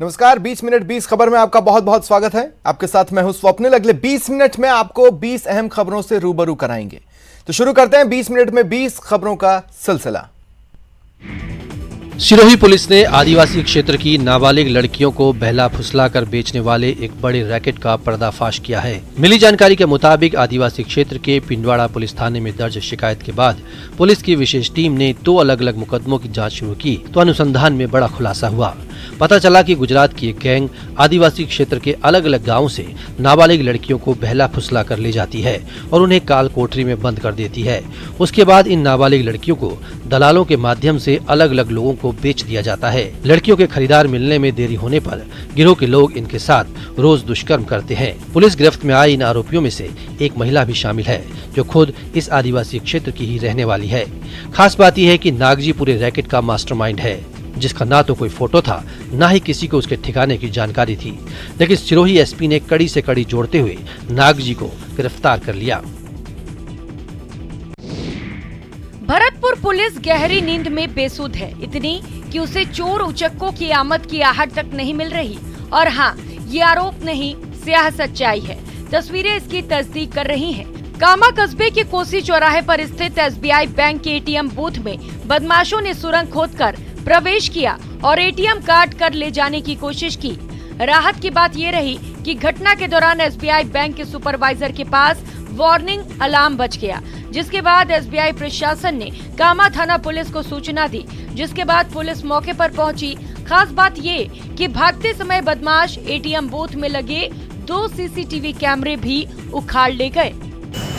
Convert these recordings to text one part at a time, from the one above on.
नमस्कार, 20 मिनट 20 खबर में आपका बहुत बहुत स्वागत है। आपके साथ मैं हूं स्वप्निल। अगले 20 मिनट में आपको 20 अहम खबरों से रूबरू कराएंगे। तो शुरू करते हैं 20 मिनट में 20 खबरों का सिलसिला। सिरोही पुलिस ने आदिवासी क्षेत्र की नाबालिग लड़कियों को बहला फुसलाकर बेचने वाले एक बड़े रैकेट का पर्दाफाश किया है। मिली जानकारी के मुताबिक आदिवासी क्षेत्र के पिंडवाड़ा पुलिस थाने में दर्ज शिकायत के बाद पुलिस की विशेष टीम ने 2 अलग अलग मुकदमों की जांच शुरू की तो अनुसंधान में बड़ा खुलासा हुआ। पता चला कि गुजरात की एक गैंग आदिवासी क्षेत्र के अलग अलग गाँव से नाबालिग लड़कियों को बहला फुसला कर ले जाती है और उन्हें काल कोठरी में बंद कर देती है। उसके बाद इन नाबालिग लड़कियों को दलालों के माध्यम से अलग अलग लोगों को बेच दिया जाता है। लड़कियों के खरीदार मिलने में देरी होने पर गिरोह के लोग इनके साथ रोज दुष्कर्म करते हैं। पुलिस गिरफ्त में आई इन आरोपियों में से एक महिला भी शामिल है जो खुद इस आदिवासी क्षेत्र की ही रहने वाली है। खास बात यह है कि नागजी पूरे रैकेट का मास्टरमाइंड है, जिसका ना तो कोई फोटो था ना ही किसी को उसके ठिकाने की जानकारी थी। लेकिन सिरोही एसपी ने कड़ी से कड़ी जोड़ते हुए नागजी को गिरफ्तार कर लिया। भरतपुर पुलिस गहरी नींद में बेसुध है, इतनी कि उसे चोर उचक्कों की आमद की आहट तक नहीं मिल रही। और हाँ, ये आरोप नहीं, स्याह सच्चाई है। तस्वीरें इसकी तस्दीक कर रही हैं। कामा कस्बे के कोसी चौराहे पर स्थित एसबीआई बैंक के एटीएम बूथ में बदमाशों ने सुरंग खोदकर प्रवेश किया और एटीएम काट कर ले जाने की कोशिश की। राहत की बात ये रही कि घटना के दौरान एसबीआई बैंक के सुपरवाइजर के पास वार्निंग अलार्म बज गया, जिसके बाद एसबीआई प्रशासन ने कामा थाना पुलिस को सूचना दी, जिसके बाद पुलिस मौके पर पहुंची। खास बात ये कि भागते समय बदमाश एटीएम बूथ में लगे 2 सीसीटीवी कैमरे भी उखाड़ ले गए।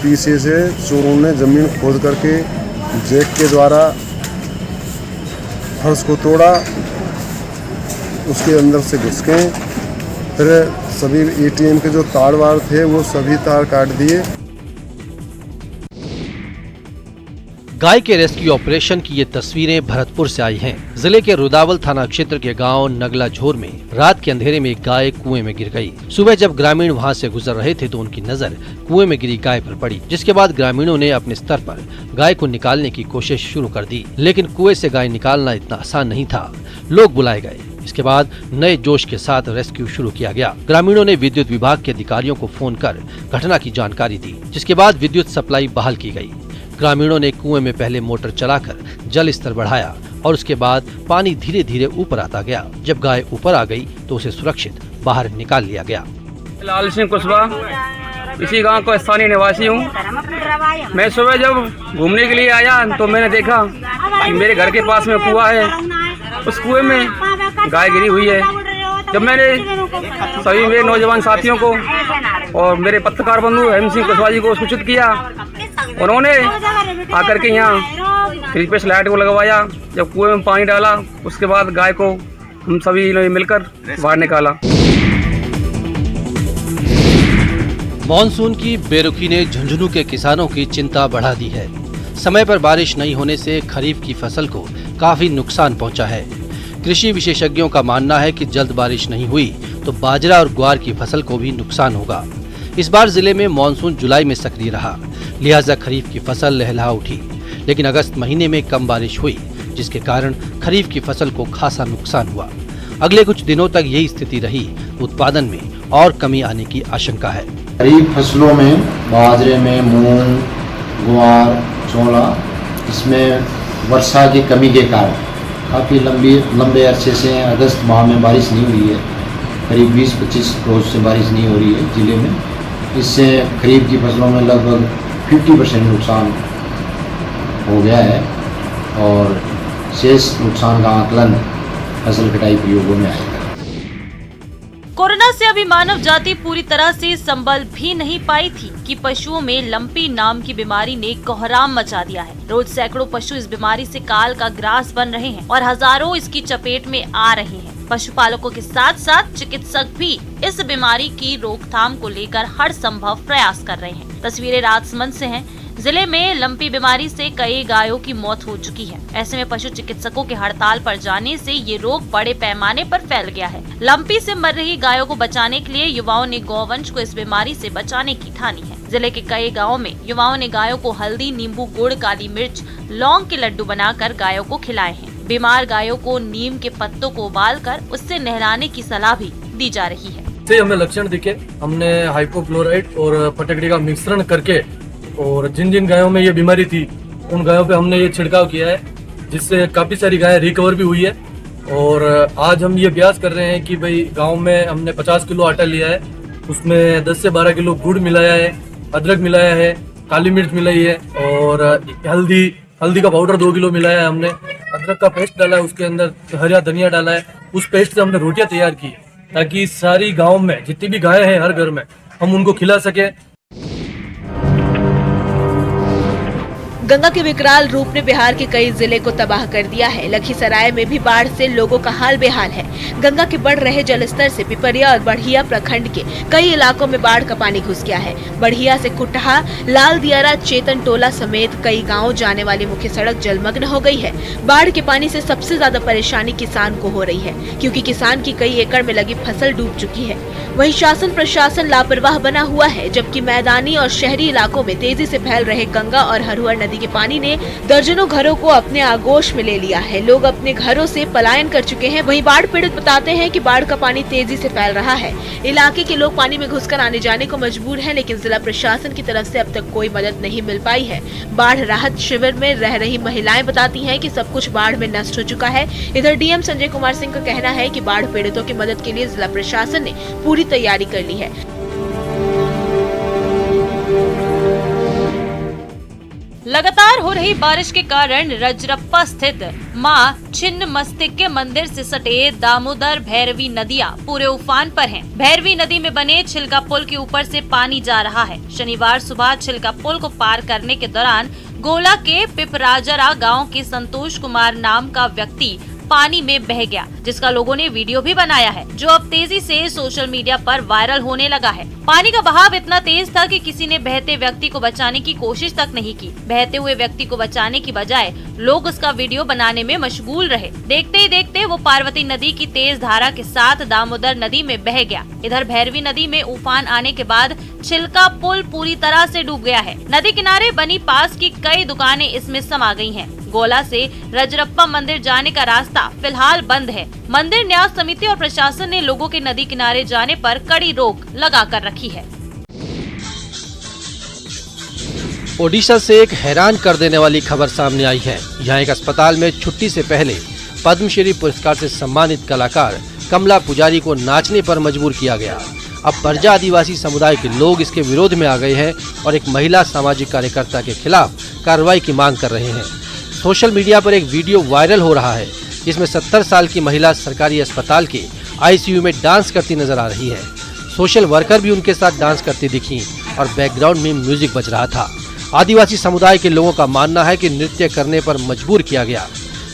पीछे से चोरों ने जमीन खोद करके जैक के द्वारा फर्श को तोड़ा, उसके अंदर से घुस गए। फिर सभी एटीएम के जो तार वार थे वो सभी तार काट दिए। गाय के रेस्क्यू ऑपरेशन की ये तस्वीरें भरतपुर से आई हैं। जिले के रुदावल थाना क्षेत्र के गांव नगला झोर में रात के अंधेरे में एक गाय कुएं में गिर गई। सुबह जब ग्रामीण वहां से गुजर रहे थे तो उनकी नजर कुएं में गिरी गाय पर पड़ी, जिसके बाद ग्रामीणों ने अपने स्तर पर गाय को निकालने की कोशिश शुरू कर दी। लेकिन कुएं से गाय निकालना इतना आसान नहीं था। लोग बुलाए गए। इसके बाद नए जोश के साथ रेस्क्यू शुरू किया गया। ग्रामीणों ने विद्युत विभाग के अधिकारियों को फोन कर घटना की जानकारी दी, जिसके बाद विद्युत सप्लाई बहाल की गई। ग्रामीणों ने कुएं में पहले मोटर चलाकर जल स्तर बढ़ाया और उसके बाद पानी धीरे धीरे ऊपर आता गया। जब गाय ऊपर आ गई तो उसे सुरक्षित बाहर निकाल लिया गया। लाल सिंह कुशवाहा, इसी गांव का स्थानीय निवासी हूँ। मैं सुबह जब घूमने के लिए आया तो मैंने देखा कि मेरे घर के पास में कुआं है, उस कुएं में गाय गिरी हुई है। जब मैंने सभी मेरे नौजवान साथियों को और मेरे पत्रकार बंधु हेम सिंह कुशवाहा जी को सूचित किया, उन्होंने आकर के यहाँ 3 फेस लाइट को लगवाया। जब कुएं में पानी डाला उसके बाद गाय को हम सभी ने मिलकर बाहर निकाला। मॉनसून की बेरुखी ने झुंझुनू के किसानों की चिंता बढ़ा दी है। समय पर बारिश नहीं होने से खरीफ की फसल को काफी नुकसान पहुंचा है। कृषि विशेषज्ञों का मानना है कि जल्द बारिश नहीं हुई तो बाजरा और ग्वार की फसल को भी नुकसान होगा। इस बार जिले में मॉनसून जुलाई में सक्रिय रहा, लिहाजा खरीफ की फसल लहलहा उठी। लेकिन अगस्त महीने में कम बारिश हुई, जिसके कारण खरीफ की फसल को खासा नुकसान हुआ। अगले कुछ दिनों तक यही स्थिति रही, उत्पादन में और कमी आने की आशंका है। खरीफ फसलों में बाजरे में मूंग, ग्वार, चोला, इसमें वर्षा की कमी के कारण काफ़ी लंबे अरसे से अगस्त माह में बारिश नहीं हुई है। करीब 20-25 रोज से बारिश नहीं हो रही है जिले में। इससे खरीफ की फसलों में लगभग 50% नुकसान हो गया है और शेष नुकसान का आकलन फसल कटाई प्रयोगों में आएगा। कोरोना से अभी मानव जाति पूरी तरह से संभल भी नहीं पाई थी कि पशुओं में लंपी नाम की बीमारी ने कोहराम मचा दिया है। रोज सैकड़ों पशु इस बीमारी से काल का ग्रास बन रहे हैं और हजारों इसकी चपेट में आ रहे हैं। पशुपालकों के साथ साथ चिकित्सक भी इस बीमारी की रोकथाम को लेकर हर संभव प्रयास कर रहे हैं। तस्वीरें राजसमंद से हैं। जिले में लंपी बीमारी से कई गायों की मौत हो चुकी है। ऐसे में पशु चिकित्सकों के हड़ताल पर जाने से ये रोग बड़े पैमाने पर फैल गया है। लंपी से मर रही गायों को बचाने के लिए युवाओं ने गौवंश को इस बीमारी से बचाने की ठानी है। जिले के कई गाँव में युवाओं ने गायों को हल्दी, नींबू, गुड़, काली मिर्च, लौंग के लड्डू बनाकर गायों को खिलाए हैं। बीमार गायों को नीम के पत्तों को उबालकर उससे नहलाने की सलाह भी दी जा रही है। से हमें लक्षण दिखे, हमने हाइपोक्लोराइड और फटकड़ी का मिश्रण करके और जिन जिन गायों में ये बीमारी थी उन गायों पे हमने ये छिड़काव किया है, जिससे काफ़ी सारी गायें रिकवर भी हुई है। और आज हम ये प्रयास कर रहे हैं कि भाई गांव में हमने 50 किलो आटा लिया है, उसमें 10 से 12 किलो गुड़ मिलाया है, अदरक मिलाया है, काली मिर्च मिलाई है और हल्दी का पाउडर 2 किलो मिलाया है हमने, अदरक का पेस्ट डाला है, उसके अंदर हरा धनिया डाला है। उस पेस्ट से हमने रोटियां तैयार की ताकि सारी गांव में जितनी भी गायें हैं हर घर में हम उनको खिला सके। गंगा के विकराल रूप ने बिहार के कई जिले को तबाह कर दिया है। लखीसराय में भी बाढ़ से लोगों का हाल बेहाल है। गंगा के बढ़ रहे जलस्तर से पिपरिया और बढ़िया प्रखंड के कई इलाकों में बाढ़ का पानी घुस गया है। बढ़िया से कुटहा, लाल दियारा, चेतन टोला समेत कई गाँव जाने वाली मुख्य सड़क जलमग्न हो गई है। बाढ़ के पानी से सबसे ज्यादा परेशानी किसान को हो रही है, क्योंकि किसान की कई एकड़ में लगी फसल डूब चुकी है। वहीं शासन प्रशासन लापरवाह बना हुआ है, जबकि मैदानी और शहरी इलाकों में तेजी से फैल रहे गंगा और हरुहर नदी के पानी ने दर्जनों घरों को अपने आगोश में ले लिया है। लोग अपने घरों से पलायन कर चुके हैं। वहीं बाढ़ पीड़ित बताते हैं कि बाढ़ का पानी तेजी से फैल रहा है। इलाके के लोग पानी में घुसकर आने जाने को मजबूर हैं, लेकिन जिला प्रशासन की तरफ से अब तक कोई मदद नहीं मिल पाई है। बाढ़ राहत शिविर में रह रही महिलाएं बताती हैं कि सब कुछ बाढ़ में नष्ट हो चुका है। इधर डीएम संजय कुमार सिंह का कहना है कि बाढ़ पीड़ितों की मदद के लिए जिला प्रशासन ने पूरी तैयारी कर ली है। लगातार हो रही बारिश के कारण रजरप्पा स्थित मां छिन्नमस्तिके मंदिर से सटे दामोदर भैरवी नदियां पूरे उफान पर हैं। भैरवी नदी में बने छिलका पुल के ऊपर से पानी जा रहा है। शनिवार सुबह छिलका पुल को पार करने के दौरान गोला के पिपराजरा गांव के संतोष कुमार नाम का व्यक्ति पानी में बह गया, जिसका लोगों ने वीडियो भी बनाया है, जो अब तेजी से सोशल मीडिया पर वायरल होने लगा है। पानी का बहाव इतना तेज था कि किसी ने बहते व्यक्ति को बचाने की कोशिश तक नहीं की। बहते हुए व्यक्ति को बचाने की बजाय लोग उसका वीडियो बनाने में मशगूल रहे। देखते ही देखते वो पार्वती नदी की तेज धारा के साथ दामोदर नदी में बह गया। इधर भैरवी नदी में उफान आने के बाद छिलका पुल पूरी तरह से डूब गया है। नदी किनारे बनी पास की कई दुकानें इसमें समा गई हैं। गोला से रजरप्पा मंदिर जाने का रास्ता फिलहाल बंद है। मंदिर न्यास समिति और प्रशासन ने लोगों के नदी किनारे जाने पर कड़ी रोक लगा कर रखी है। ओडिशा से एक हैरान कर देने वाली खबर सामने आई है। यहाँ एक अस्पताल में छुट्टी से पहले पद्मश्री पुरस्कार से सम्मानित कलाकार कमला पुजारी को नाचने पर मजबूर किया गया। अब परजा आदिवासी समुदाय के लोग इसके विरोध में आ गए हैं और एक महिला सामाजिक कार्यकर्ता के खिलाफ कार्रवाई की मांग कर रहे हैं। सोशल मीडिया पर एक वीडियो वायरल हो रहा है, जिसमें 70 साल की महिला सरकारी अस्पताल के आईसीयू में डांस करती नजर आ रही है। सोशल वर्कर भी उनके साथ डांस करती दिखी और बैकग्राउंड में म्यूजिक बज रहा था। आदिवासी समुदाय के लोगों का मानना है कि नृत्य करने पर मजबूर किया गया।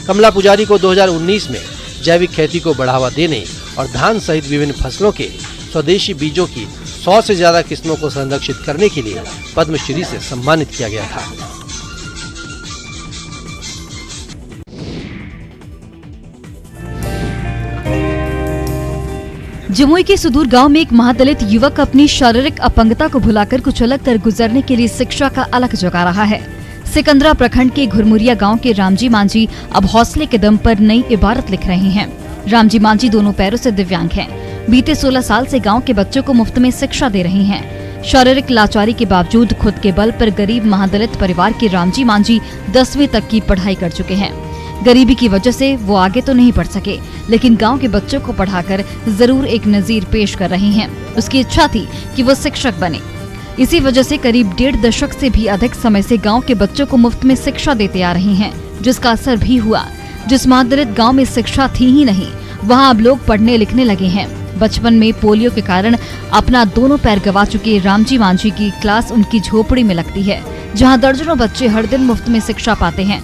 कमला पुजारी को 2019 में जैविक खेती को बढ़ावा देने और धान सहित विभिन्न फसलों के स्वदेशी बीजों की 100 से ज्यादा किस्मों को संरक्षित करने के लिए पद्मश्री से सम्मानित किया गया था। जमुई के सुदूर गांव में एक महादलित युवक अपनी शारीरिक अपंगता को भुलाकर कुछ अलग कर गुजरने के लिए शिक्षा का अलख जगा रहा है। सिकंदरा प्रखंड के घुरमुरिया गांव के रामजी मांझी अब हौसले के दम पर नई इबारत लिख रहे हैं। रामजी मांझी दोनों पैरों से दिव्यांग हैं। बीते 16 साल से गांव के बच्चों को मुफ्त में शिक्षा दे रही हैं। शारीरिक लाचारी के बावजूद खुद के बल पर गरीब महादलित परिवार के रामजी मांझी 10वीं तक की पढ़ाई कर चुके हैं। गरीबी की वजह से वो आगे तो नहीं बढ़ सके, लेकिन गांव के बच्चों को पढ़ाकर जरूर एक नजीर पेश कर रही हैं। उसकी इच्छा थी कि वो शिक्षक बने। इसी वजह से करीब 1.5 दशक से भी अधिक समय से गांव के बच्चों को मुफ्त में शिक्षा देते आ रही हैं, जिसका असर भी हुआ। जिस महादलित गांव में शिक्षा थी ही नहीं, वहां अब लोग पढ़ने लिखने लगे हैं। बचपन में पोलियो के कारण अपना दोनों पैर गंवा चुके रामजी मांझी की क्लास उनकी झोपड़ी में लगती है, जहाँ दर्जनों बच्चे हर दिन मुफ्त में शिक्षा पाते हैं।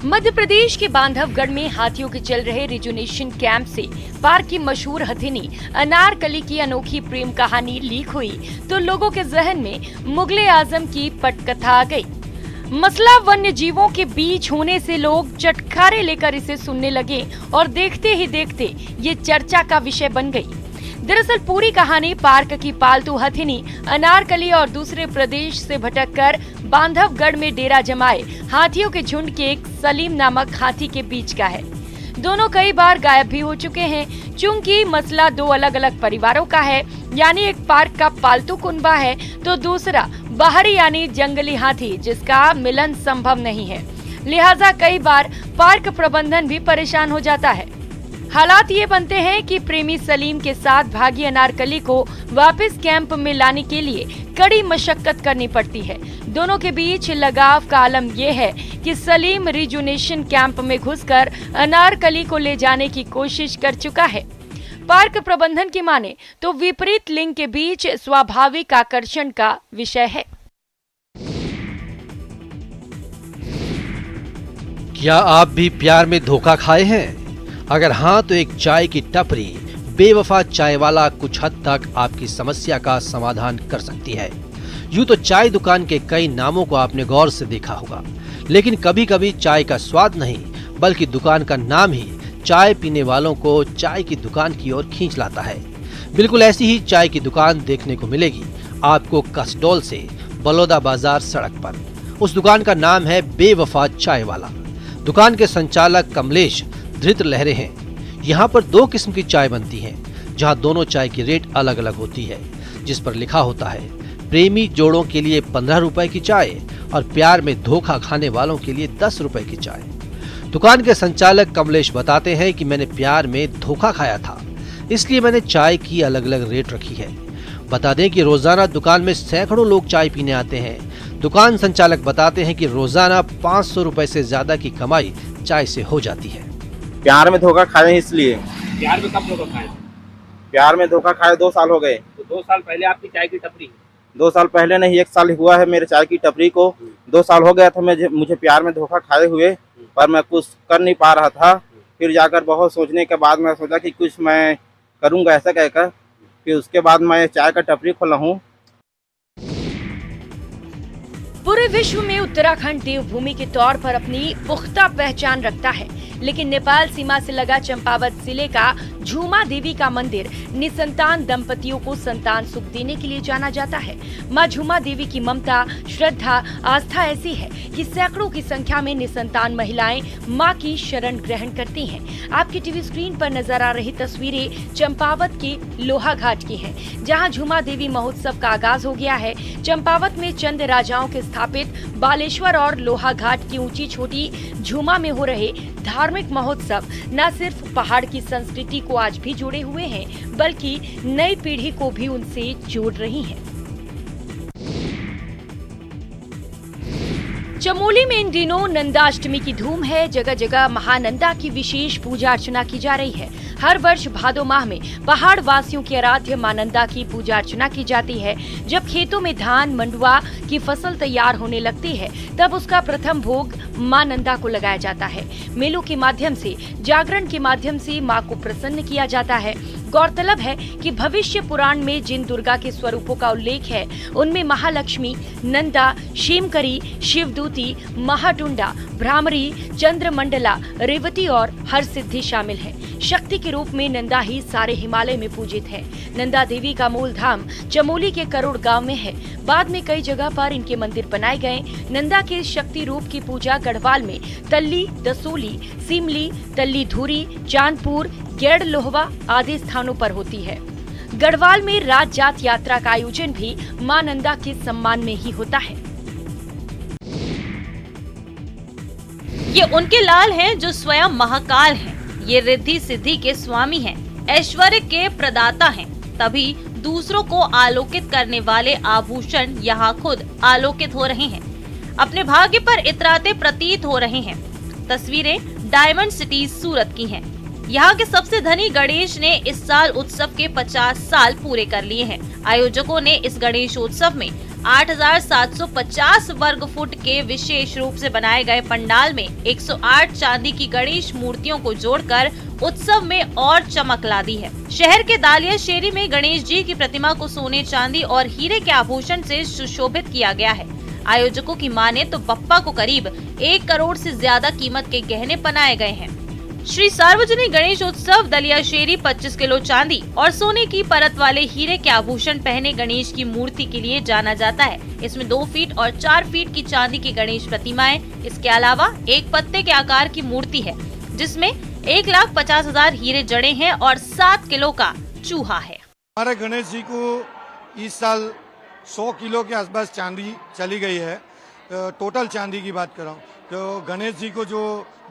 मध्य प्रदेश के बांधवगढ़ में हाथियों के चल रहे रिजुनेशन कैंप से पार्क की मशहूर हथिनी अनारकली की अनोखी प्रेम कहानी लीक हुई तो लोगों के जहन में मुगले आजम की पटकथा आ गई। मसला वन्य जीवों के बीच होने से लोग चटखारे लेकर इसे सुनने लगे और देखते ही देखते ये चर्चा का विषय बन गई। दरअसल पूरी कहानी पार्क की पालतू हथिनी अनारकली और दूसरे प्रदेश से भटककर बांधवगढ़ में डेरा जमाए हाथियों के झुंड के एक सलीम नामक हाथी के बीच का है। दोनों कई बार गायब भी हो चुके हैं। चूंकि मसला दो अलग अलग परिवारों का है, यानी एक पार्क का पालतू कुनबा है तो दूसरा बाहरी यानी जंगली हाथी जिसका मिलन संभव नहीं है, लिहाजा कई बार पार्क प्रबंधन भी परेशान हो जाता है। हालात ये बनते हैं कि प्रेमी सलीम के साथ भागी अनारकली को वापस कैंप में लाने के लिए कड़ी मशक्कत करनी पड़ती है। दोनों के बीच लगाव का आलम यह है कि सलीम रिजुनेशन कैंप में घुसकर अनारकली को ले जाने की कोशिश कर चुका है। पार्क प्रबंधन की माने तो विपरीत लिंग के बीच स्वाभाविक आकर्षण का विषय है। क्या आप भी प्यार में धोखा खाए हैं? अगर हाँ तो एक चाय की टपरी बेवफा चाय वाला कुछ हद तक आपकी समस्या का समाधान कर सकती है। यूं तो चाय दुकान के कई नामों को आपने गौर से देखा होगा, लेकिन कभी कभी चाय का स्वाद नहीं बल्कि दुकान का नाम ही चाय पीने वालों को चाय की दुकान की ओर खींच लाता है। बिल्कुल ऐसी ही चाय की दुकान देखने को मिलेगी आपको कसडोल से बलौदा बाजार सड़क पर। उस दुकान का नाम है बेवफा चाय वाला। दुकान के संचालक कमलेश धृत लहरे हैं। यहाँ पर दो किस्म की चाय बनती है, जहाँ दोनों चाय की रेट अलग अलग होती है, जिस पर लिखा होता है प्रेमी जोड़ों के लिए 15 रुपए की चाय और प्यार में धोखा खाने वालों के लिए 10 रुपए की चाय। दुकान के संचालक कमलेश बताते हैं कि मैंने प्यार में धोखा खाया था, इसलिए मैंने चाय की अलग अलग रेट रखी है। बता दें कि रोजाना दुकान में सैकड़ों लोग चाय पीने आते हैं। दुकान संचालक बताते हैं कि रोजाना 500 रुपए से ज्यादा की कमाई चाय से हो जाती है। प्यार में धोखा खाए इसलिए। प्यार में कब धोखा खाए? प्यार में धोखा खाए 2 साल हो गए। तो 2 साल पहले आपकी चाय की टपरी? 2 साल पहले नहीं, 1 साल हुआ है मेरे चाय की टपरी को। 2 साल हो गया था मुझे प्यार में धोखा खाए हुए, पर मैं कुछ कर नहीं पा रहा था। फिर जाकर बहुत सोचने के बाद मैं सोचा कि कुछ मैं करूंगा ऐसा कहकर, फिर उसके बाद मैं चाय का टपरी खोला हूँ। पूरे विश्व में उत्तराखंड देवभूमि के तौर पर अपनी पुख्ता पहचान रखता है, लेकिन नेपाल सीमा से लगा चंपावत जिले का झूमा देवी का मंदिर निसंतान दंपतियों को संतान सुख देने के लिए जाना जाता है। मां झूमा देवी की ममता, श्रद्धा, आस्था ऐसी है कि सैकड़ों की संख्या में निसंतान महिलाएं मां की शरण ग्रहण करती हैं। आपकी टीवी स्क्रीन पर नजर आ रही तस्वीरें चंपावत के लोहा घाट की हैं, जहां झूमा देवी महोत्सव का आगाज हो गया है। चंपावत में चंद राजाओं के स्थापित बालेश्वर और लोहा घाट की ऊंची छोटी झूमा में हो रहे धार्मिक महोत्सव न सिर्फ पहाड़ की संस्कृति को आज भी जोड़े हुए हैं, बल्कि नई पीढ़ी को भी उनसे जोड़ रही हैं। चमोली में इन दिनों नंदाष्टमी की धूम है। जगह जगह महानंदा की विशेष पूजा अर्चना की जा रही है। हर वर्ष भादो माह में पहाड़ वासियों की आराध्य मां नंदा की पूजा अर्चना की जाती है। जब खेतों में धान मंडुआ की फसल तैयार होने लगती है, तब उसका प्रथम भोग मां नंदा को लगाया जाता है। मेलों के माध्यम से, जागरण के माध्यम से मां को प्रसन्न किया जाता है। गौरतलब है कि भविष्य पुराण में जिन दुर्गा के स्वरूपों का उल्लेख है, उनमें महालक्ष्मी, नंदा, शेमकरी, शिवदूती, महाटुंडा, भ्रामरी, चंद्रमंडला, रेवती और हरसिद्धि शामिल है। शक्ति के रूप में नंदा ही सारे हिमालय में पूजित है। नंदा देवी का मूल धाम चमोली के करोड़ गांव में है। बाद में कई जगह पर इनके मंदिर बनाए गए। नंदा के शक्ति रूप की पूजा गढ़वाल में तल्ली, दसोली, सिमली, तल्ली धुरी, चांदपुर, गेड़ लोहवा आदि स्थानों पर होती है। गढ़वाल में राज जात यात्रा का आयोजन भी मां नंदा के सम्मान में ही होता है। ये उनके लाल हैं जो स्वयं महाकाल हैं। ये रिद्धि सिद्धि के स्वामी हैं, ऐश्वर्य के प्रदाता हैं। तभी दूसरों को आलोकित करने वाले आभूषण यहाँ खुद आलोकित हो रहे हैं, अपने भाग्य पर इतराते प्रतीत हो रहे हैं। तस्वीरें डायमंड सिटी सूरत की हैं। यहाँ के सबसे धनी गणेश ने इस साल उत्सव के 50 साल पूरे कर लिए हैं। आयोजकों ने इस गणेशोत्सव में 8,750 वर्ग फुट के विशेष रूप से बनाए गए पंडाल में 108 चांदी की गणेश मूर्तियों को जोड़कर उत्सव में और चमक ला दी है। शहर के दालिया शेरी में गणेश जी की प्रतिमा को सोने, चांदी और हीरे के आभूषण से सुशोभित किया गया है। आयोजकों की माने तो बप्पा को करीब 1 करोड़ से ज्यादा कीमत के गहने पहनाए गए हैं। श्री सार्वजनिक गणेश उत्सव दलियाशेरी 25 किलो चांदी और सोने की परत वाले हीरे के आभूषण पहने गणेश की मूर्ति के लिए जाना जाता है। इसमें 2 फीट और 4 फीट की चांदी की गणेश प्रतिमाएं, इसके अलावा एक पत्ते के आकार की मूर्ति है जिसमें 1,50,000 हीरे जड़े हैं और 7 किलो का चूहा है। हमारे गणेश जी को इस साल 100 किलो के आसपास चांदी चली गई है। टोटल चांदी की बात कर रहा हूँ। तो गणेश जी को जो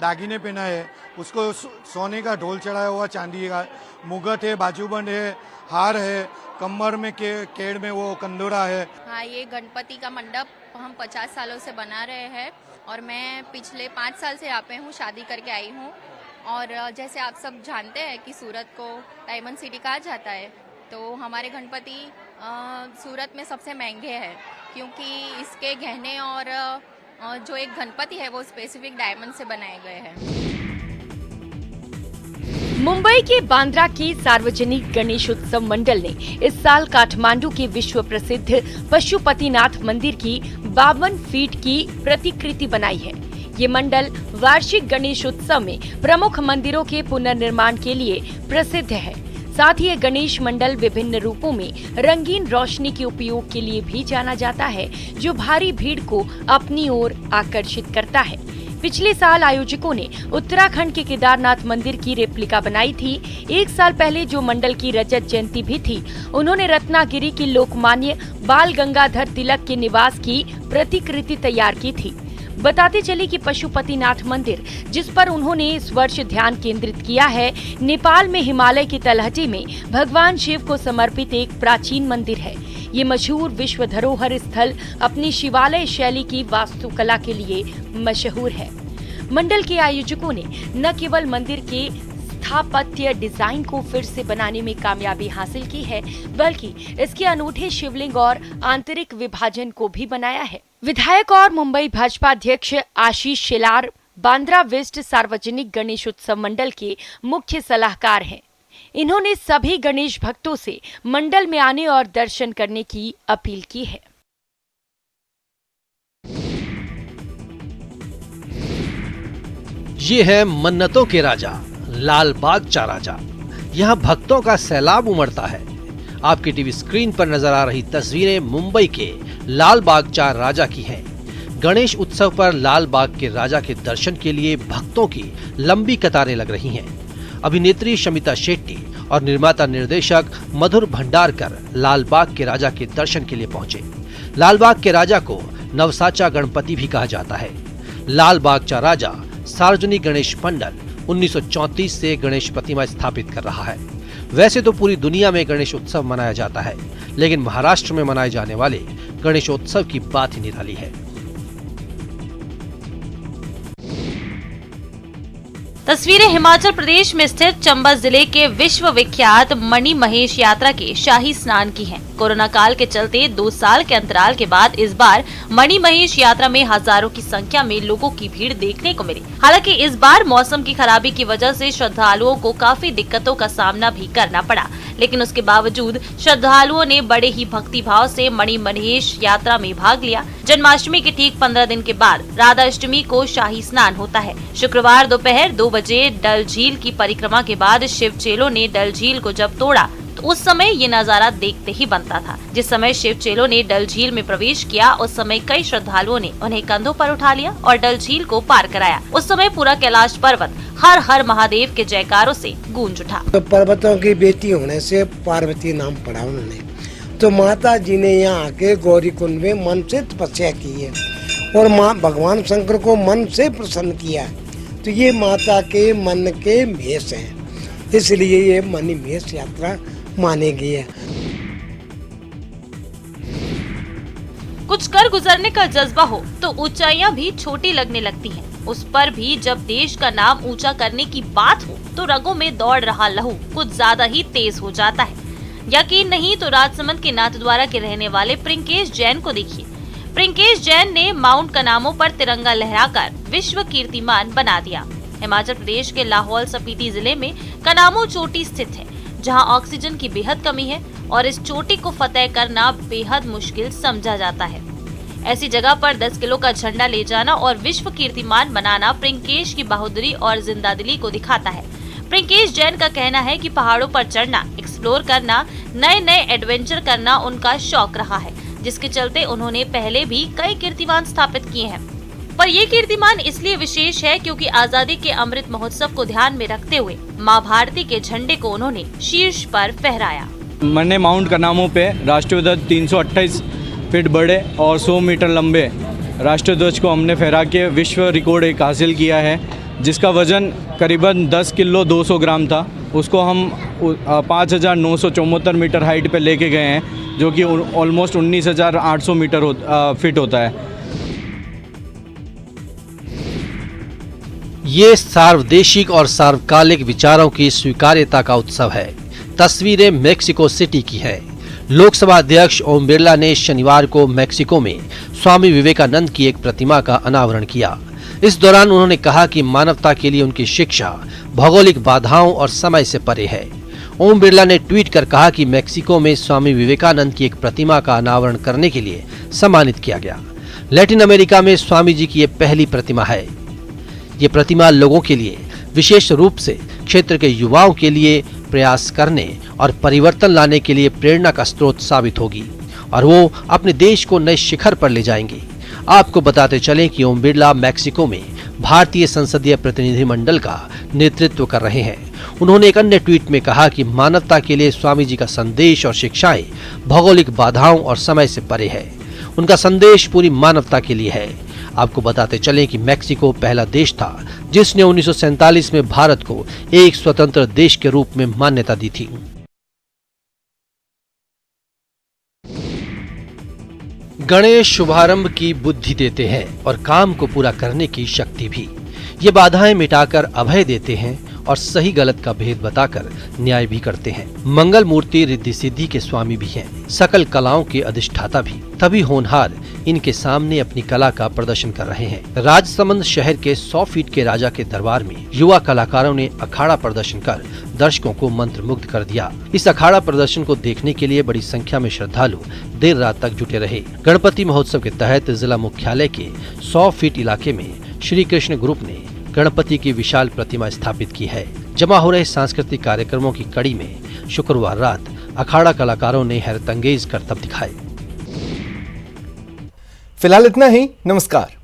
दागिने पहना है उसको सोने का ढोल चढ़ाया हुआ चांदी का मुगट है, बाजूबंद है, हार है, कमर में केड़ में वो कंदोरा है। हाँ, ये गणपति का मंडप हम 50 सालों से बना रहे हैं और मैं पिछले 5 साल से यहाँ पे हूँ, शादी करके आई हूँ। और जैसे आप सब जानते हैं कि सूरत को डायमंड सिटी कहा जाता है, तो हमारे गणपति सूरत में सबसे महंगे हैं क्योंकि इसके गहने और जो एक गणपति है वो स्पेसिफिक डायमंड से बनाए गए हैं। मुंबई के बांद्रा के सार्वजनिक गणेश उत्सव मंडल ने इस साल काठमांडू के विश्व प्रसिद्ध पशुपतिनाथ मंदिर की 52 फीट की प्रतिकृति बनाई है। ये मंडल वार्षिक गणेश उत्सव में प्रमुख मंदिरों के पुनर्निर्माण के लिए प्रसिद्ध है। साथ ही ये गणेश मंडल विभिन्न रूपों में रंगीन रोशनी के उपयोग के लिए भी जाना जाता है, जो भारी भीड़ को अपनी ओर आकर्षित करता है। पिछले साल आयोजकों ने उत्तराखंड के केदारनाथ मंदिर की रेप्लिका बनाई थी। 1 साल पहले जो मंडल की रजत जयंती भी थी, उन्होंने रत्नागिरी की लोकमान्य बाल गंगाधर तिलक के निवास की प्रतिकृति तैयार की थी। बताते चले कि पशुपतिनाथ मंदिर, जिस पर उन्होंने इस वर्ष ध्यान केंद्रित किया है, नेपाल में हिमालय की तलहटी में भगवान शिव को समर्पित एक प्राचीन मंदिर है। ये मशहूर विश्व धरोहर स्थल अपनी शिवालय शैली की वास्तुकला के लिए मशहूर है। मंडल के आयोजकों ने न केवल मंदिर के स्थापत्य डिजाइन को फिर से बनाने में कामयाबी हासिल की है, बल्कि इसके अनूठे शिवलिंग और आंतरिक विभाजन को भी बनाया है। विधायक और मुंबई भाजपा अध्यक्ष आशीष शेलार बांद्रा वेस्ट सार्वजनिक गणेश उत्सव मंडल के मुख्य सलाहकार हैं। इन्होंने सभी गणेश भक्तों से मंडल में आने और दर्शन करने की अपील की है। ये है मन्नतों के राजा लाल बाग चा राजा। यहाँ भक्तों का सैलाब उमड़ता है। आपकी टीवी स्क्रीन पर नजर आ रही तस्वीरें मुंबई के लाल बाग चा राजा की हैं। गणेश उत्सव पर लाल बाग के राजा के दर्शन के लिए भक्तों की लंबी कतारें लग रही हैं। अभिनेत्री शमिता शेट्टी और निर्माता निर्देशक मधुर भंडारकर लाल बाग के राजा के दर्शन के लिए पहुंचे। लाल बाग के राजा को नवसाचा गणपति भी कहा जाता है। लाल बाग चा राजा सार्वजनिक गणेश मंडल 1934 से गणेश प्रतिमा स्थापित कर रहा है। वैसे तो पूरी दुनिया में गणेश उत्सव मनाया जाता है, लेकिन महाराष्ट्र में मनाए जाने वाले गणेशोत्सव की बात ही निराली है। तस्वीरें हिमाचल प्रदेश में स्थित चंबा जिले के विश्व विख्यात मणि महेश यात्रा के शाही स्नान की हैं। कोरोना काल के चलते 2 साल के अंतराल के बाद इस बार मणि महेश यात्रा में हजारों की संख्या में लोगों की भीड़ देखने को मिली। हालांकि इस बार मौसम की खराबी की वजह से श्रद्धालुओं को काफी दिक्कतों का सामना भी करना पड़ा, लेकिन उसके बावजूद श्रद्धालुओं ने बड़े ही भक्ति भाव से मणि महेश यात्रा में भाग लिया। जन्माष्टमी के ठीक 15 दिन के बाद राधा अष्टमी को शाही स्नान होता है। शुक्रवार दोपहर 2 बजे डल झील की परिक्रमा के बाद शिव चेलों ने डल झील को जब तोड़ा तो उस समय ये नजारा देखते ही बनता था। जिस समय शिव चेलों ने डल झील में प्रवेश किया, उस समय कई श्रद्धालुओं ने उन्हें कंधों पर उठा लिया और डल झील को पार कराया। उस समय पूरा कैलाश पर्वत हर हर महादेव के जयकारों से गूंज उठा। तो पर्वतों की बेटी होने से पार्वती नाम पड़ा उन्होंने। तो माता जी ने यहाँ आके गौरी कुंड में मन से तपस्या की है और माँ भगवान शंकर को मन से प्रसन्न किया। तो ये माता के मन के मेष है, इसलिए ये मणि महेश यात्रा मानी गई है। कुछ कर गुजरने का जज्बा हो तो ऊंचाइयां भी छोटी लगने लगती हैं। उस पर भी जब देश का नाम ऊंचा करने की बात हो तो रगों में दौड़ रहा लहू कुछ ज्यादा ही तेज हो जाता है। यकीन नहीं तो राजसमंद के नाथद्वारा के रहने वाले प्रिंकेश जैन को देखिए। प्रिंकेश जैन ने माउंट कनामो पर तिरंगा लहराकर विश्व कीर्तिमान बना दिया। हिमाचल प्रदेश के लाहौल स्पीति जिले में कनामो चोटी स्थित है, जहां ऑक्सीजन की बेहद कमी है और इस चोटी को फतेह करना बेहद मुश्किल समझा जाता है। ऐसी जगह पर 10 किलो का झंडा ले जाना और विश्व कीर्तिमान बनाना प्रिंकेश की बहादुरी और जिंदादिली को दिखाता है। प्रिंकेश जैन का कहना है कि पहाड़ों पर चढ़ना, एक्सप्लोर करना, नए नए एडवेंचर करना उनका शौक रहा है, जिसके चलते उन्होंने पहले भी कई कीर्तिमान स्थापित किए हैं। पर ये कीर्तिमान इसलिए विशेष है क्योंकि आजादी के अमृत महोत्सव को ध्यान में रखते हुए माँ भारती के झंडे को उन्होंने शीर्ष पर फहराया। मैंने माउंट करनामू पे राष्ट्रीय ध्वज 328 फीट बड़े और 100 मीटर लंबे राष्ट्रीय ध्वज को हमने फहरा के विश्व रिकॉर्ड एक हासिल किया है, जिसका वजन करीबन 10 किलो 200 ग्राम था। उसको हम 5,974 मीटर हाइट पे लेके गए हैं, जो कि ऑलमोस्ट 19,800 मीटर फीट होता है। ये सार्वदेशिक और सार्वकालिक विचारों की स्वीकार्यता का उत्सव है। तस्वीरें मेक्सिको सिटी की है। लोकसभा अध्यक्ष ओम बिरला ने शनिवार को मेक्सिको में स्वामी विवेकानंद की एक प्रतिमा का अनावरण किया। इस दौरान उन्होंने कहा कि मानवता के लिए उनकी शिक्षा भौगोलिक बाधाओं और समय से परे है। ओम बिरला ने ट्वीट कर कहा कि मेक्सिको में स्वामी विवेकानंद की एक प्रतिमा का अनावरण करने के लिए सम्मानित किया गया। लैटिन अमेरिका में स्वामी जी की ये पहली प्रतिमा है। ये प्रतिमा लोगों के लिए, विशेष रूप से क्षेत्र के युवाओं के लिए प्रयास करने और परिवर्तन लाने के लिए प्रेरणा का स्रोत साबित होगी और वो अपने देश को नए शिखर पर ले जाएंगे। आपको बताते चलें कि ओम बिरला मेक्सिको में भारतीय संसदीय प्रतिनिधिमंडल का नेतृत्व कर रहे हैं। उन्होंने एक अन्य ट्वीट में कहा कि मानवता के लिए स्वामी जी का संदेश और शिक्षाएं भौगोलिक बाधाओं और समय से परे है। उनका संदेश पूरी मानवता के लिए है। आपको बताते चलें कि मेक्सिको पहला देश था जिसने 1947 में भारत को एक स्वतंत्र देश के रूप में मान्यता दी थी। गणेश शुभारंभ की बुद्धि देते हैं और काम को पूरा करने की शक्ति भी। ये बाधाएं मिटाकर अभय देते हैं और सही गलत का भेद बताकर न्याय भी करते हैं। मंगल मूर्ति रिद्धि सिद्धि के स्वामी भी हैं, सकल कलाओं के अधिष्ठाता भी। तभी होनहार इनके सामने अपनी कला का प्रदर्शन कर रहे हैं। राजसमंद शहर के 100 फीट के राजा के दरबार में युवा कलाकारों ने अखाड़ा प्रदर्शन कर दर्शकों को मंत्रमुग्ध कर दिया। इस अखाड़ा प्रदर्शन को देखने के लिए बड़ी संख्या में श्रद्धालु देर रात तक जुटे रहे। गणपति महोत्सव के तहत जिला मुख्यालय के 100 फीट इलाके में श्री कृष्ण ग्रुप ने गणपति की विशाल प्रतिमा स्थापित की है। जमा हो रहे सांस्कृतिक कार्यक्रमों की कड़ी में शुक्रवार रात अखाड़ा कलाकारों ने हैरतअंगेज करतब दिखाए। फिलहाल इतना ही। नमस्कार।